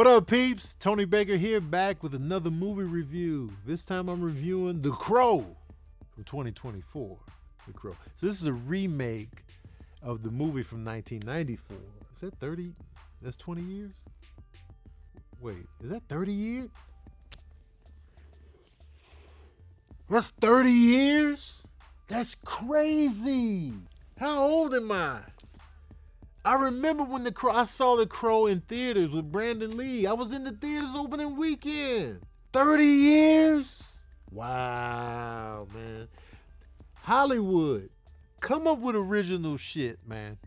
What up, peeps? Tony Baker here, back with another movie review. This time I'm reviewing The Crow from 2024. The Crow. So this is a remake of the movie from 1994. Is that 30? That's 20 years? Wait, is that 30 years? That's 30 years? That's crazy. How old am I? I remember when I saw The Crow in theaters with Brandon Lee. I was in the theaters opening weekend. 30 years? Wow, man. Hollywood, come up with original shit, man.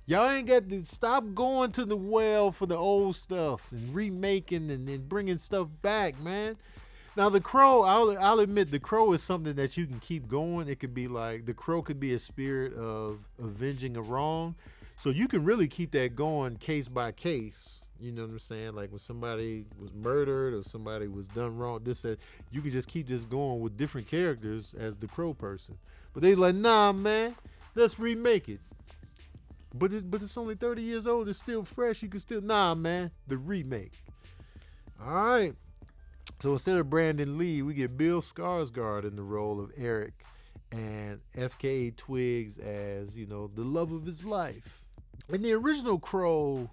Y'all ain't got to stop going to the well for the old stuff and remaking and bringing stuff back, man. Now, The Crow, I'll admit, The Crow is something that you can keep going. It could be like, The Crow could be a spirit of avenging a wrong. So you can really keep that going case by case. You know what I'm saying? Like when somebody was murdered or somebody was done wrong, you can just keep this going with different characters as the Crow person. But they like, nah, man, let's remake it. But it's only 30 years old. It's still fresh. You can still, nah, man, the remake. All right. So instead of Brandon Lee, we get Bill Skarsgård in the role of Eric and FKA Twigs as, the love of his life. In the original Crow,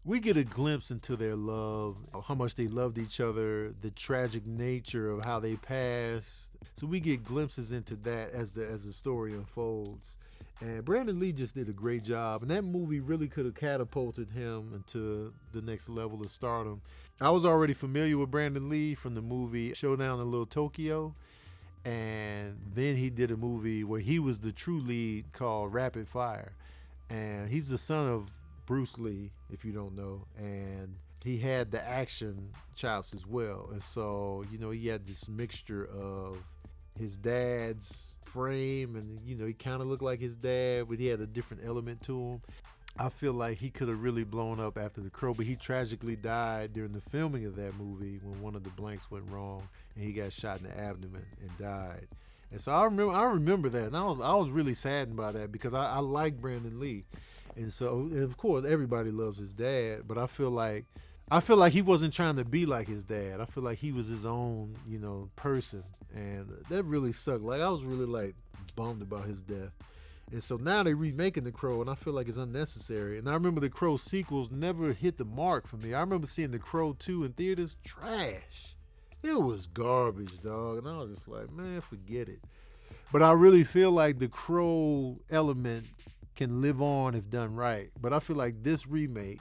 we get a glimpse into their love, how much they loved each other, the tragic nature of how they passed. So we get glimpses into that as the story unfolds. And Brandon Lee just did a great job. And that movie really could have catapulted him into the next level of stardom. I was already familiar with Brandon Lee from the movie Showdown in Little Tokyo. And then he did a movie where he was the true lead called Rapid Fire. And he's the son of Bruce Lee, if you don't know. And he had the action chops as well. And so, he had this mixture of his dad's frame and, he kind of looked like his dad, but he had a different element to him. I feel like he could have really blown up after The Crow, but he tragically died during the filming of that movie when one of the blanks went wrong and he got shot in the abdomen and died. And so I remember that, and I was really saddened by that because I like Brandon Lee, and of course everybody loves his dad, but I feel like he wasn't trying to be like his dad. I feel like he was his own, person, and that really sucked. Like I was really bummed about his death. And so now they're remaking The Crow, and I feel like it's unnecessary. And I remember the Crow sequels never hit the mark for me. I remember seeing The Crow 2 in theaters, trash. It was garbage, dog. And I was just like, man, forget it. But I really feel like the Crow element can live on if done right. But I feel like this remake,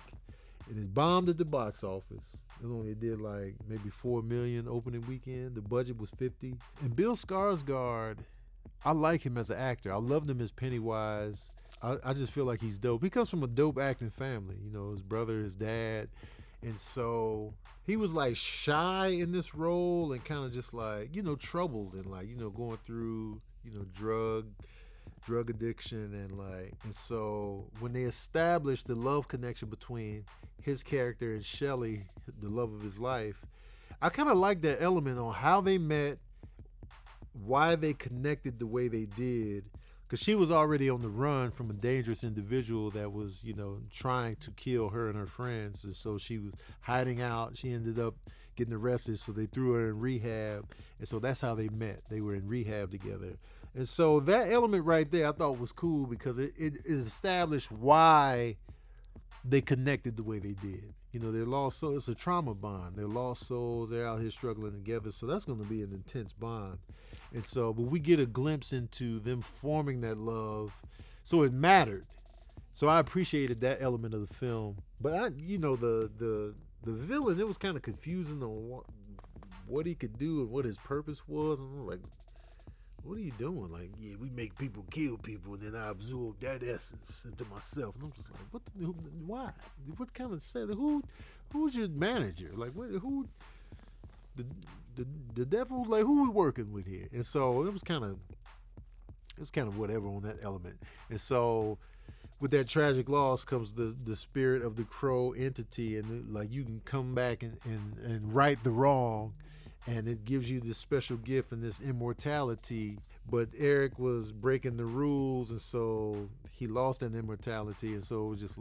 it is bombed at the box office. It only did maybe 4 million opening weekend. The budget was 50. And Bill Skarsgård, I like him as an actor. I loved him as Pennywise. I just feel like he's dope. He comes from a dope acting family. His brother, his dad. And so he was shy in this role and kind of just troubled and going through, drug addiction and so when they established the love connection between his character and Shelley, the love of his life, I kind of like that element on how they met, why they connected the way they did. Because she was already on the run from a dangerous individual that was, trying to kill her and her friends. And so she was hiding out. She ended up getting arrested, so they threw her in rehab. And so that's how they met. They were in rehab together. And so that element right there I thought was cool because it established why they connected the way they did. They're lost souls. It's a trauma bond. They're lost souls. They're out here struggling together. So that's going to be an intense bond. And so, but we get a glimpse into them forming that love. So it mattered. So I appreciated that element of the film. But the villain, it was kind of confusing on what he could do and what his purpose was. And I'm like, what are you doing? We make people kill people, and then I absorb that essence into myself. And I'm just like, why? What kind of set? Who's your manager? Who? The devil? Who we working with here? And so it was kind of whatever on that element. And so with that tragic loss comes the spirit of the Crow entity, and you can come back and right the wrong. And it gives you this special gift and this immortality. But Eric was breaking the rules, and so he lost that immortality. And so it was just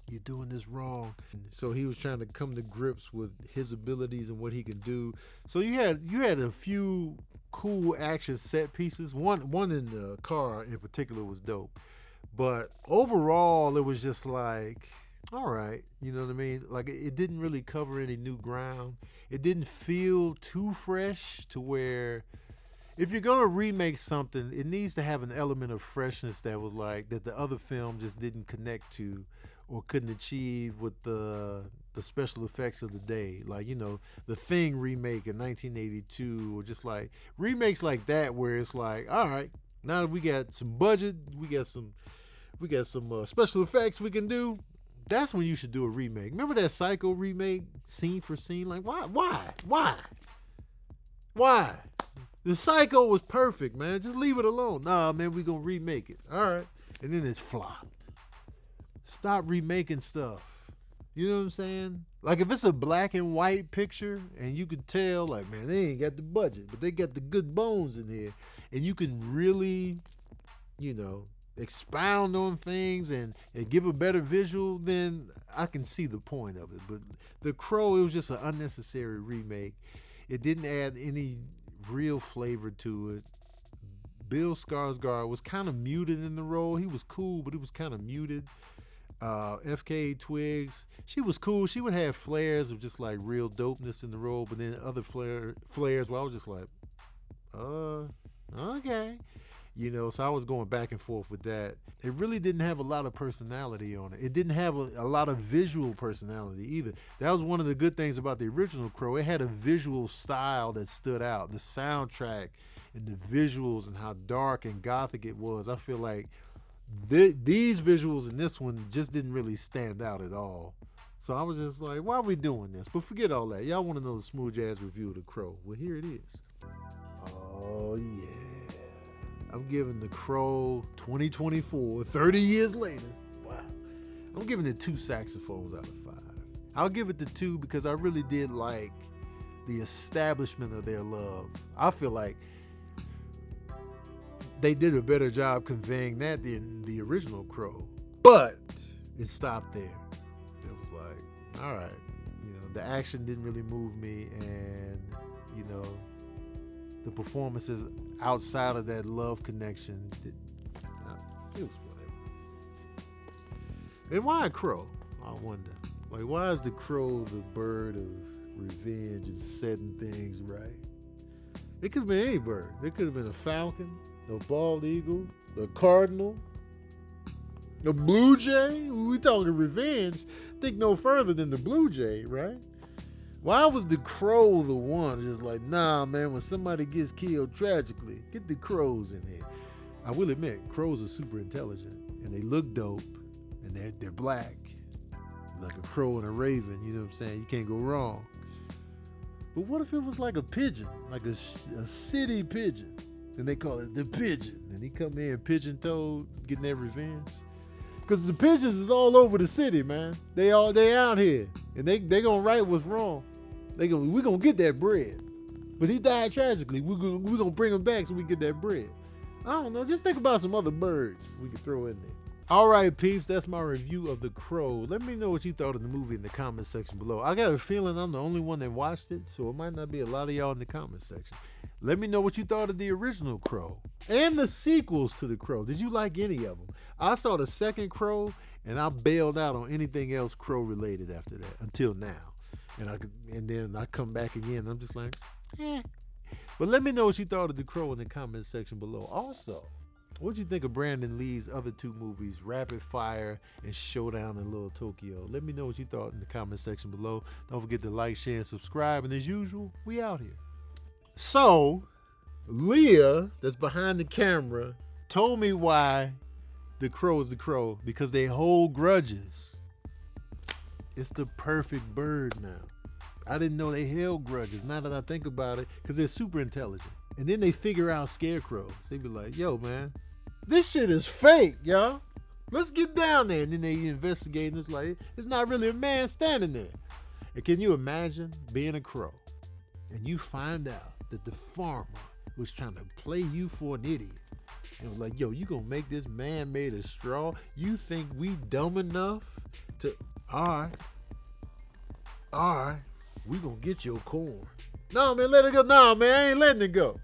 you're doing this wrong. And so he was trying to come to grips with his abilities and what he can do. So you had a few cool action set pieces. One in the car in particular was dope. But overall, it was just like, all right, you know what I mean? Like, it didn't really cover any new ground. It didn't feel too fresh to where if you're going to remake something, it needs to have an element of freshness that was like, that the other film just didn't connect to or couldn't achieve with the special effects of the day. Like, the Thing remake in 1982, or just like remakes like that where it's like, all right, now that we got some budget, we got some special effects we can do. That's when you should do a remake. Remember that Psycho remake, scene for scene? Like, why? The Psycho was perfect, man. Just leave it alone. Nah, man, we gonna remake it. All right, and then it's flopped. Stop remaking stuff. You know what I'm saying? Like, if it's a black and white picture and you could tell, like, man, they ain't got the budget, but they got the good bones in here, and you can really, expound on things and give a better visual, then I can see the point of it. But The Crow, it was just an unnecessary remake. It didn't add any real flavor to it. Bill Skarsgård was kind of muted in the role. He was cool, but it was kind of muted. FK Twigs, she was cool. She would have flares of just like real dopeness in the role, but then other flares where I was just like, okay. So I was going back and forth with that. It really didn't have a lot of personality on it. It didn't have a lot of visual personality either. That was one of the good things about the original Crow. It had a visual style that stood out. The soundtrack and the visuals and how dark and gothic it was. I feel like these visuals in this one just didn't really stand out at all. So I was just like, why are we doing this? But forget all that. Y'all want to know the smooth jazz review of The Crow. Well, here it is. Oh, yeah. I'm giving The Crow 2024, 30 years later. Wow. I'm giving it 2 saxophones out of 5. I'll give it the 2 because I really did like the establishment of their love. I feel like they did a better job conveying that than the original Crow. But it stopped there. It was like, all right. The action didn't really move me, and, the performances outside of that love connection, it was whatever. And why a crow? I wonder. Like, why is the crow the bird of revenge and setting things right? It could have been any bird. It could have been a falcon, a bald eagle, a cardinal, a blue jay. We talking revenge. Think no further than the blue jay, right? Why was the crow the one just like, nah, man, when somebody gets killed tragically, get the crows in there? I will admit, crows are super intelligent, and they look dope, and they're black, like a crow and a raven, you know what I'm saying? You can't go wrong. But what if it was like a pigeon, like a city pigeon, and they call it the pigeon, and he come in pigeon-toed, getting their revenge? Because the pigeons is all over the city, man. They out here, and they gonna right what's wrong. We gonna get that bread. But he died tragically. We gonna bring him back so we get that bread. I don't know. Just think about some other birds we could throw in there. All right, peeps. That's my review of The Crow. Let me know what you thought of the movie in the comment section below. I got a feeling I'm the only one that watched it, so it might not be a lot of y'all in the comment section. Let me know what you thought of the original Crow and the sequels to The Crow. Did you like any of them? I saw the second Crow, and I bailed out on anything else Crow related after that until now. And then I come back again. I'm just like, eh. But let me know what you thought of The Crow in the comment section below. Also, what'd you think of Brandon Lee's other 2 movies, Rapid Fire and Showdown in Little Tokyo? Let me know what you thought in the comment section below. Don't forget to like, share, and subscribe. And as usual, we out here. So, Leah, that's behind the camera, told me why The Crow is The Crow, because they hold grudges. It's the perfect bird now. I didn't know they held grudges, now that I think about it, because they're super intelligent. And then they figure out scarecrows. They be like, yo, man, this shit is fake, y'all. Let's get down there. And then they investigate, and it's like, it's not really a man standing there. And can you imagine being a crow, and you find out that the farmer was trying to play you for an idiot? And was like, yo, you gonna make this man made of straw? You think we dumb enough To all right, we gonna get your corn. No, man, let it go. No, man, I ain't letting it go.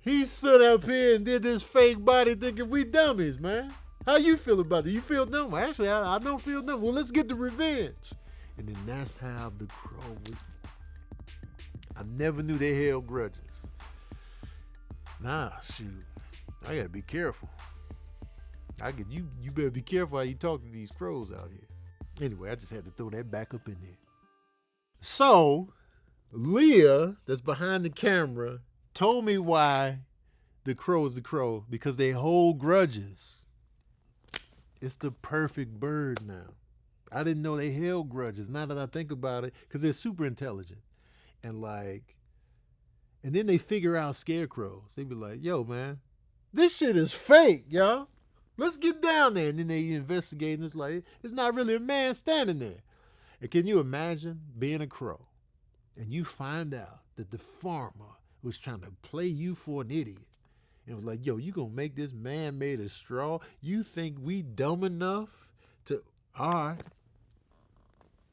He stood up here and did this fake body thinking we dummies, man. How you feel about it? You feel dumb? Actually, I don't feel dumb. Well, let's get the revenge. And then that's how the crow was. I never knew they held grudges. Nah, shoot. I gotta be careful. You better be careful how you talk to these crows out here. Anyway, I just had to throw that back up in there. So, Leah, that's behind the camera, told me why the crow is the crow, because they hold grudges. It's the perfect bird now. I didn't know they held grudges. Now that I think about it, because they're super intelligent. And then they figure out scarecrows. They be like, yo, man, this shit is fake, y'all. Let's get down there. And then they investigate, and it's like, it's not really a man standing there. And can you imagine being a crow and you find out that the farmer was trying to play you for an idiot? And it was like, yo, you gonna make this man made of straw? You think we dumb enough to, all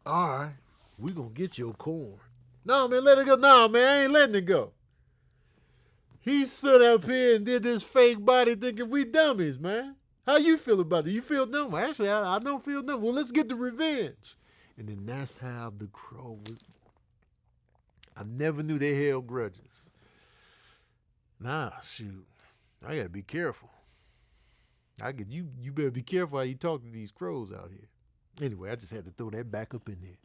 right, we gonna get your corn. No, man, let it go. No, man, I ain't letting it go. He stood up here and did this fake body thinking we dummies, man. How you feel about it? You feel dumb? Actually, I don't feel dumb. Well, let's get the revenge. And then that's how the crow was. I never knew they held grudges. Nah, shoot. I gotta be careful. You better be careful how you talk to these crows out here. Anyway, I just had to throw that back up in there.